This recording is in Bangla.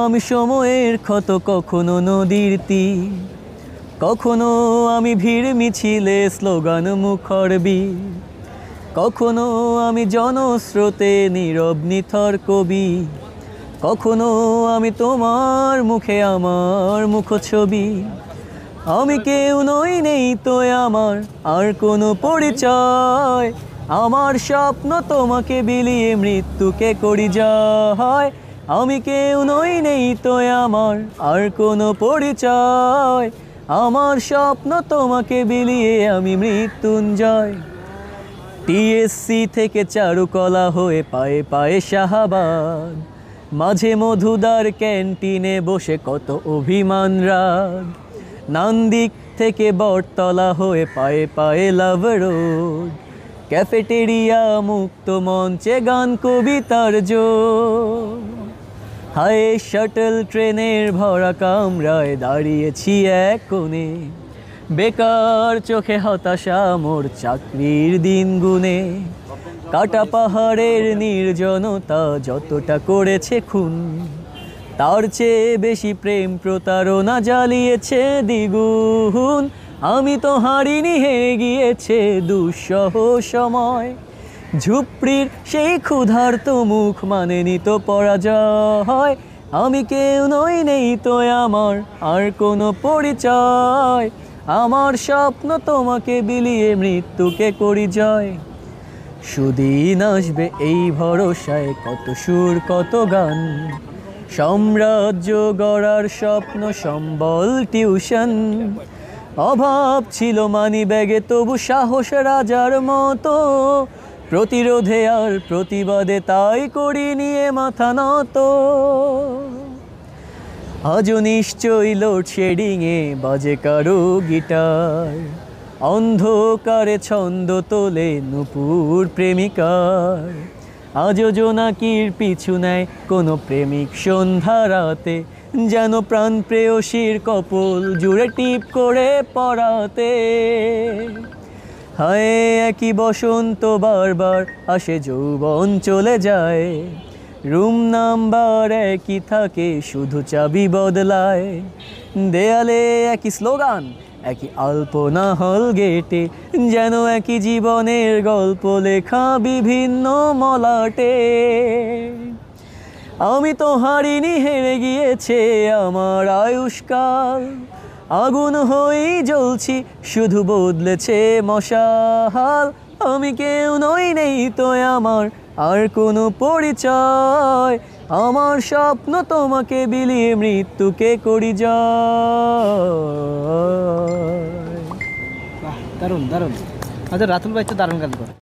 আমি সময়ের ক্ষত, কখনো নদীর তীর, কখনো আমি ভিড় মিছিলে স্লোগান মুখর বীর, কখনো আমি জনস্রোতে নীরব নিথর কবি, কখনো আমি তোমার মুখে আমার মুখছবি। আমি কেউ নই, নেই তো আমার আর কোনো পরিচয়, আমার স্বপ্ন তোমাকে বিলিয়ে মৃত্যুকে করি জয়। আমি কেউ নই, নেই তো আমার আর কোনো পরিচয়, আমার স্বপ্ন তোমাকে বিলিয়ে আমি মৃত্যুঞ্জয়। টিএসসি থেকে চারুকলা হয়ে পায়ে পায়ে শাহাবাদ, মাঝে মধুদার ক্যান্টিনে বসে কত অভিমান রাগ, নান্দিক থেকে বটতলা হয়ে পায়ে পায়ে লাভ রোড, ক্যাফেটেরিয়া মুক্ত মঞ্চে গান কবিতার জোর। হায় শাটল ট্রেনের ভরা কামরায় দাঁড়িয়েছি এক কোণে, বেকার চোখে হতাশা মোর চাকরির দিন গুনে। কাটা পাহাড়ের নির্জনতা যতটা করেছে খুন, তার চেয়ে বেশি প্রেম প্রতারণা জ্বালিয়েছে দ্বিগুণ। আমি তো হারিনি, হেরে গিয়েছে দুঃসহ সময়, ঝুপড়ির সেই ক্ষুধার্ত মুখ মানেনি তো পরাজয়। আমি কেউ নই, নেই তো আমার আর কোনো পরিচয়, আমার স্বপ্ন তোমাকে বিলিয়ে মৃত্যুকে করি জয়। সুদিন আসবে এই ভরসায় কত সুর কত গান, সাম্রাজ্য গড়ার স্বপ্ন সম্বল টিউশন। অভাব ছিল মানি ব্যাগে, তবু সাহস রাজার মতো, প্রতিরোধে আর প্রতিবাদে তাই করি নিয়ে মাথা নত। আজও নিশ্চয়ই লোডশেডিংয়ে বাজে কারো গিটার, অন্ধকারে ছন্দ তোলে নূপুর প্রেমিকার। আজও জোনাকির পিছু নেয় কোনো প্রেমিক সন্ধ্যা রাতে, যেন প্রাণ প্রেয়সীর কপল জুড়ে টিপ করে পরাতে। হায় একই বসন্ত বারবার আসে, যৌবন চলে যায়, রুম নাম্বার একই থাকে, শুধু চাবি বদলায়। দেয়ালে একই স্লোগান, একই আলপনা হল গেটে, যেন একই জীবনের গল্প লেখা বিভিন্ন মলাটে। আমি তো হারিনি, হেরে গিয়েছে আমার আয়ুষ্কাল, আগুন হয়েই জ্বলছি, শুধু বদলেছে মশাল। আমি কেউ নই, নেই তো আমার আর কোনো পরিচয়, আমার স্বপ্ন তোমাকে বিলিয়ে মৃত্যুকে করি জয়। দারুণ দারুণ। আমাদের রাতুল ভাই তো দারুণ গান করে।